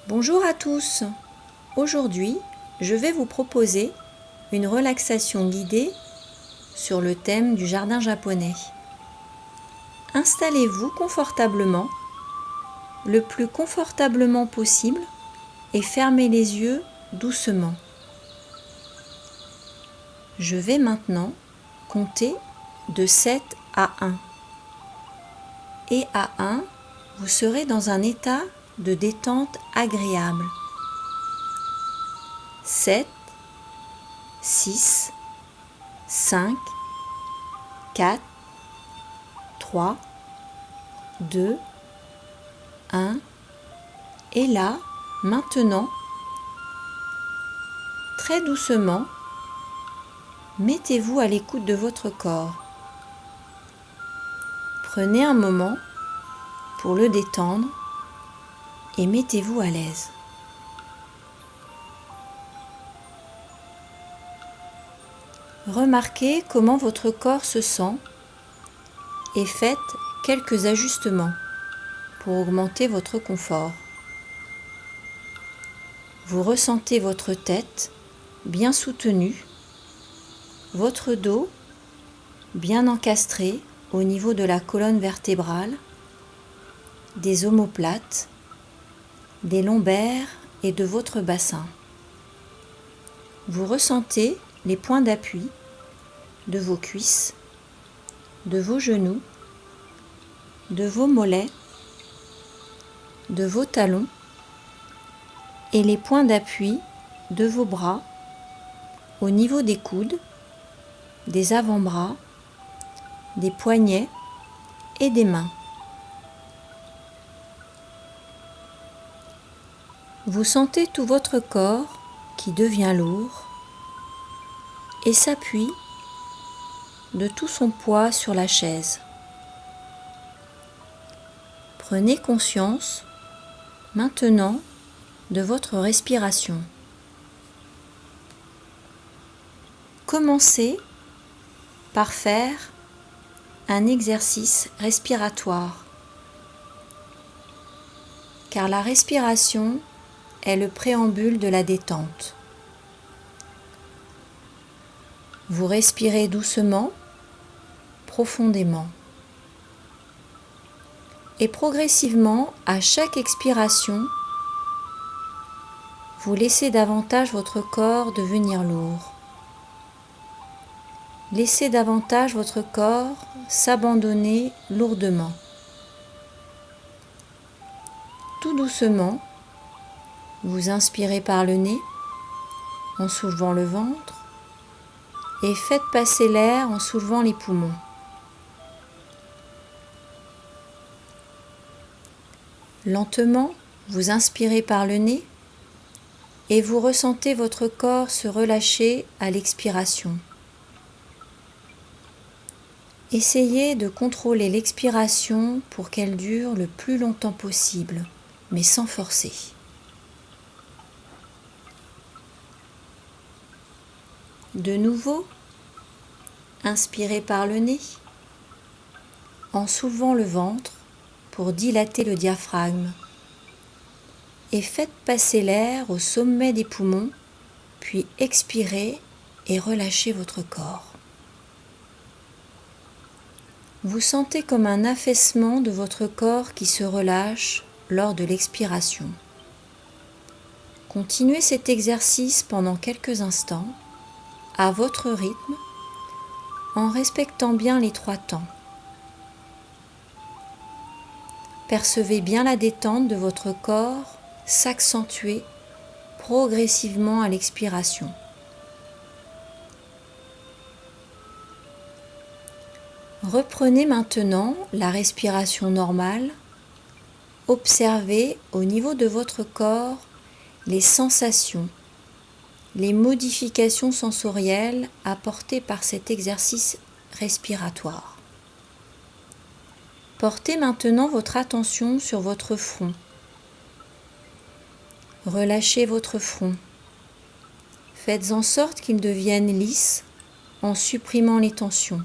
Bonjour à tous. Aujourd'hui, je vais vous proposer une relaxation guidée sur le thème du jardin japonais. Installez-vous confortablement, le plus confortablement possible et fermez les yeux doucement. Je vais maintenant compter de 7 à 1. Et à 1, vous serez dans un état de détente agréable. 7, 6, 5, 4, 3, 2, 1. Et là, maintenant, très doucement, mettez-vous à l'écoute de votre corps. Prenez un moment pour le détendre et mettez-vous à l'aise. Remarquez comment votre corps se sent et faites quelques ajustements pour augmenter votre confort. Vous ressentez votre tête bien soutenue, votre dos bien encastré au niveau de la colonne vertébrale, des omoplates, des lombaires et de votre bassin. Vous ressentez les points d'appui de vos cuisses, de vos genoux, de vos mollets, de vos talons et les points d'appui de vos bras au niveau des coudes, des avant-bras, des poignets et des mains. Vous sentez tout votre corps qui devient lourd et s'appuie de tout son poids sur la chaise. Prenez conscience maintenant de votre respiration. Commencez par faire un exercice respiratoire, car la respiration est le préambule de la détente. Vous respirez doucement, profondément. Et progressivement, à chaque expiration, vous laissez davantage votre corps devenir lourd. Laissez davantage votre corps s'abandonner lourdement. Tout doucement, vous inspirez par le nez en soulevant le ventre et faites passer l'air en soulevant les poumons. Lentement, vous inspirez par le nez et vous ressentez votre corps se relâcher à l'expiration. Essayez de contrôler l'expiration pour qu'elle dure le plus longtemps possible, mais sans forcer. De nouveau, inspirez par le nez en soulevant le ventre pour dilater le diaphragme et faites passer l'air au sommet des poumons, puis expirez et relâchez votre corps. Vous sentez comme un affaissement de votre corps qui se relâche lors de l'expiration. Continuez cet exercice pendant quelques instants, à votre rythme, en respectant bien les 3 temps. Percevez bien la détente de votre corps s'accentuer progressivement à l'expiration. Reprenez maintenant la respiration normale. Observez au niveau de votre corps les sensations, les modifications sensorielles apportées par cet exercice respiratoire. Portez maintenant votre attention sur votre front. Relâchez votre front. Faites en sorte qu'il devienne lisse en supprimant les tensions.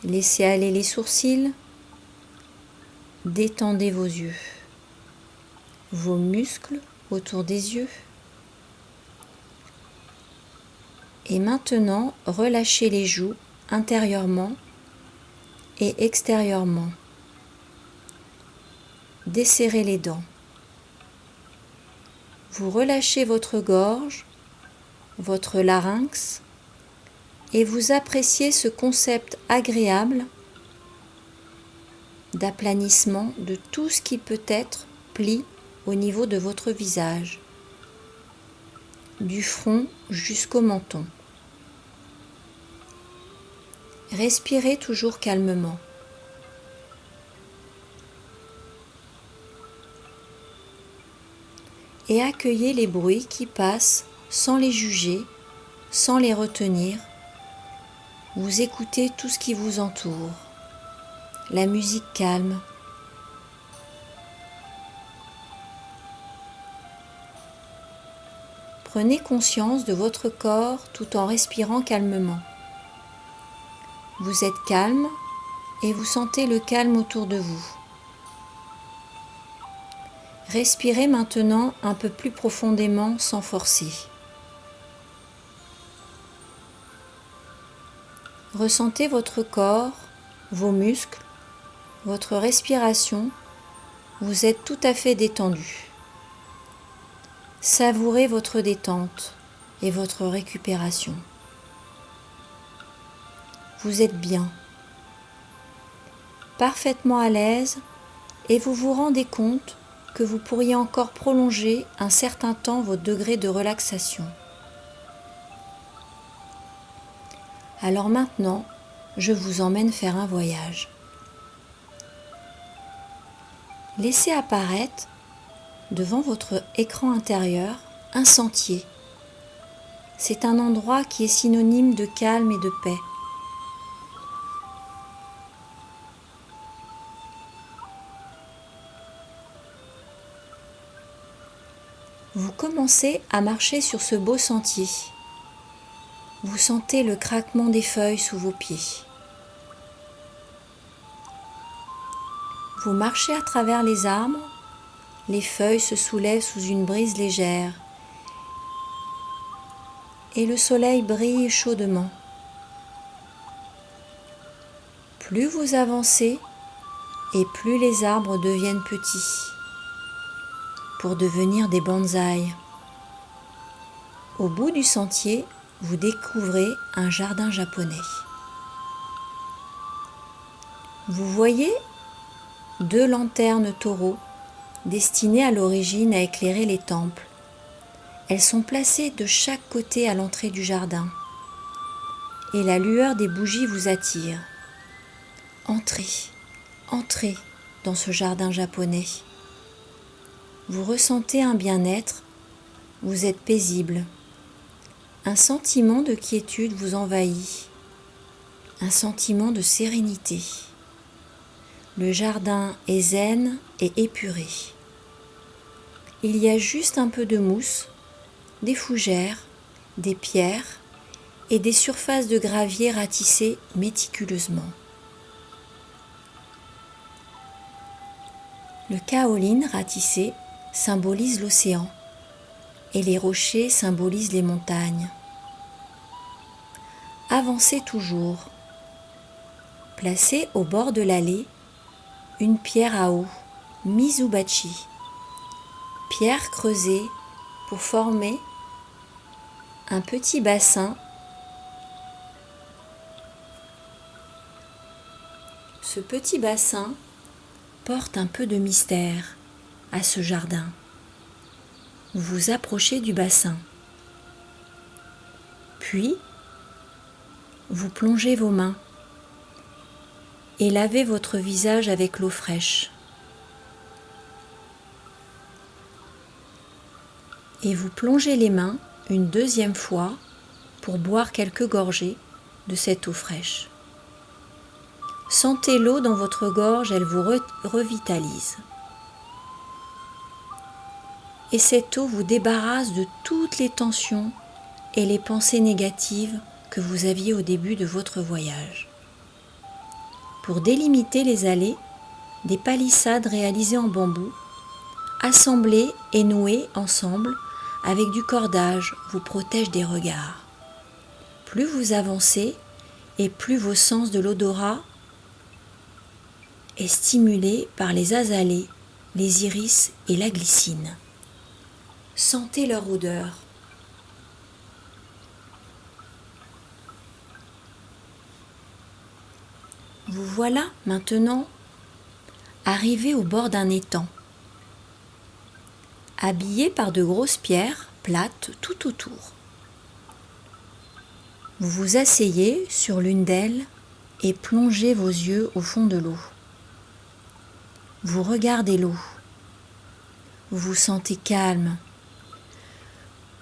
Laissez aller les sourcils, détendez vos yeux, vos muscles autour des yeux. Et maintenant, relâchez les joues intérieurement et extérieurement. Desserrez les dents. Vous relâchez votre gorge, votre larynx, et vous appréciez ce concept agréable d'aplanissement de tout ce qui peut être pli au niveau de votre visage, du front jusqu'au menton. Respirez toujours calmement. Et accueillez les bruits qui passent sans les juger, sans les retenir. Vous écoutez tout ce qui vous entoure, la musique calme. Prenez conscience de votre corps tout en respirant calmement. Vous êtes calme et vous sentez le calme autour de vous. Respirez maintenant un peu plus profondément sans forcer. Ressentez votre corps, vos muscles, votre respiration. Vous êtes tout à fait détendu. Savourez votre détente et votre récupération. Vous êtes bien, parfaitement à l'aise, et vous vous rendez compte que vous pourriez encore prolonger un certain temps votre degré de relaxation. Alors maintenant, je vous emmène faire un voyage. Laissez apparaître devant votre écran intérieur un sentier. C'est un endroit qui est synonyme de calme et de paix. Vous commencez à marcher sur ce beau sentier. Vous sentez le craquement des feuilles sous vos pieds. Vous marchez à travers les arbres, les feuilles se soulèvent sous une brise légère et le soleil brille chaudement. Plus vous avancez et plus les arbres deviennent petits pour devenir des bonsaïs. Au bout du sentier, vous découvrez un jardin japonais. Vous voyez 2 lanternes taureaux destinées à l'origine à éclairer les temples. Elles sont placées de chaque côté à l'entrée du jardin et la lueur des bougies vous attire. Entrez, entrez dans ce jardin japonais. Vous ressentez un bien-être, vous êtes paisible. Un sentiment de quiétude vous envahit, un sentiment de sérénité. Le jardin est zen et épuré. Il y a juste un peu de mousse, des fougères, des pierres et des surfaces de gravier ratissées méticuleusement. Le kaolin ratissé symbolise l'océan et les rochers symbolisent les montagnes. Avancez toujours. Placez au bord de l'allée une pierre à eau, mizubachi, pierre creusée pour former un petit bassin. Ce petit bassin porte un peu de mystère à ce jardin. Vous vous approchez du bassin. Puis, vous plongez vos mains et lavez votre visage avec l'eau fraîche. Et vous plongez les mains une deuxième fois pour boire quelques gorgées de cette eau fraîche. Sentez l'eau dans votre gorge, elle vous revitalise. Et cette eau vous débarrasse de toutes les tensions et les pensées négatives que vous aviez au début de votre voyage. Pour délimiter les allées, des palissades réalisées en bambou, assemblées et nouées ensemble avec du cordage vous protègent des regards. Plus vous avancez et plus vos sens de l'odorat est stimulé par les azalées, les iris et la glycine. Sentez leur odeur. Vous voilà maintenant arrivé au bord d'un étang, habillé par de grosses pierres plates tout autour. Vous vous asseyez sur l'une d'elles et plongez vos yeux au fond de l'eau. Vous regardez l'eau. Vous vous sentez calme.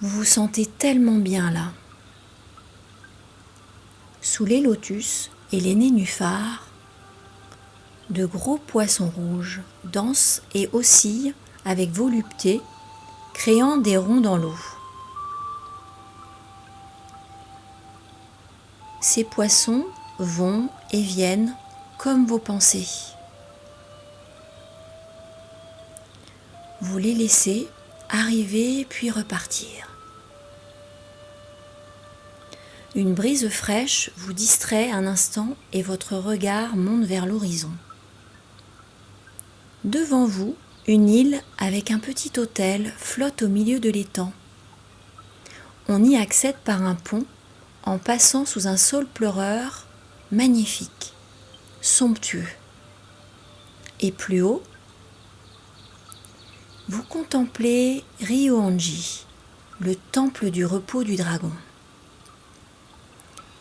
Vous vous sentez tellement bien là. Sous les lotus et les nénuphars, de gros poissons rouges dansent et oscillent avec volupté, créant des ronds dans l'eau. Ces poissons vont et viennent comme vos pensées. Vous les laissez arriver puis repartir. Une brise fraîche vous distrait un instant et votre regard monte vers l'horizon. Devant vous, une île avec un petit hôtel flotte au milieu de l'étang. On y accède par un pont en passant sous un saule pleureur magnifique, somptueux. Et plus haut, vous contemplez Ryōan-ji, le temple du repos du dragon.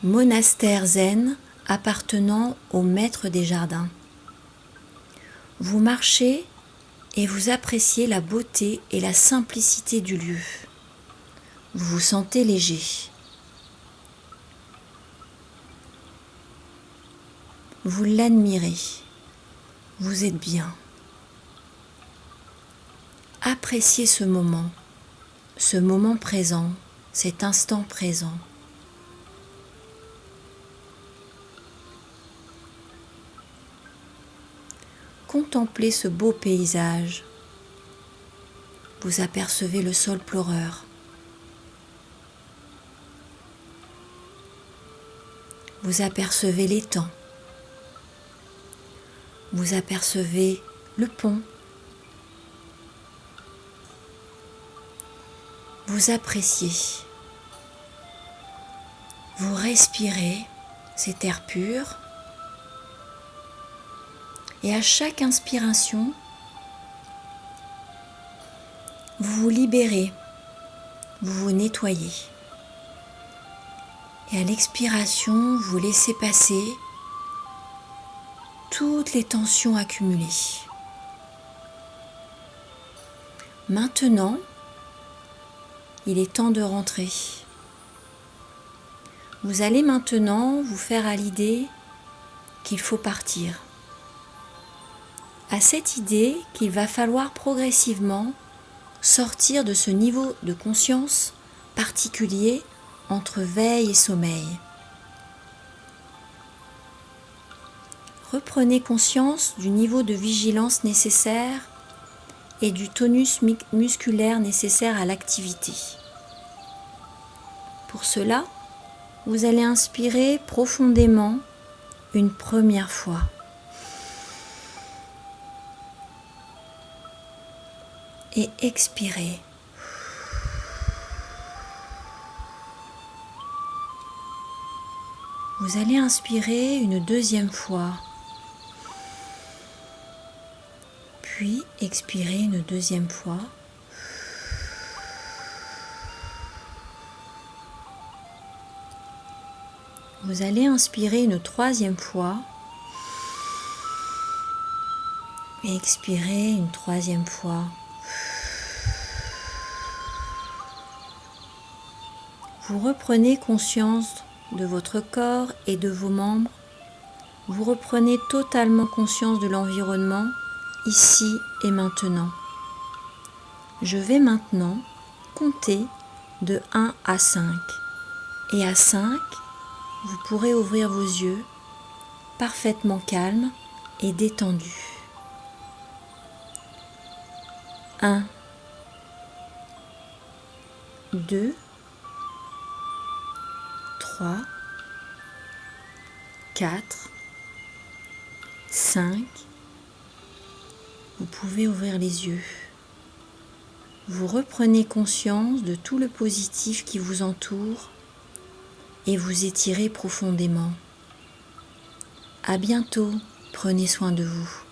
Monastère zen appartenant au maître des jardins. Vous marchez et vous appréciez la beauté et la simplicité du lieu. Vous vous sentez léger. Vous l'admirez. Vous êtes bien. Appréciez ce moment présent, cet instant présent. Contemplez ce beau paysage. Vous apercevez le saule pleureur. Vous apercevez l'étang. Vous apercevez le pont. Vous appréciez. Vous respirez cet air pur. Et à chaque inspiration, vous vous libérez, vous vous nettoyez. Et à l'expiration, vous laissez passer toutes les tensions accumulées. Maintenant, il est temps de rentrer. Vous allez maintenant vous faire à l'idée qu'il faut partir. À cette idée qu'il va falloir progressivement sortir de ce niveau de conscience particulier entre veille et sommeil. Reprenez conscience du niveau de vigilance nécessaire et du tonus musculaire nécessaire à l'activité. Pour cela, vous allez inspirer profondément une première fois. Et expirez. Vous allez inspirer une deuxième fois, puis expirez une deuxième fois. Vous allez inspirer une troisième fois et expirer une troisième fois. Vous reprenez conscience de votre corps et de vos membres. Vous reprenez totalement conscience de l'environnement, ici et maintenant. Je vais maintenant compter de 1 à 5. Et à 5, vous pourrez ouvrir vos yeux, parfaitement calmes et détendus. 1, 2, 3, 4, 5. Vous pouvez ouvrir les yeux. Vous reprenez conscience de tout le positif qui vous entoure et vous étirez profondément. À bientôt, prenez soin de vous.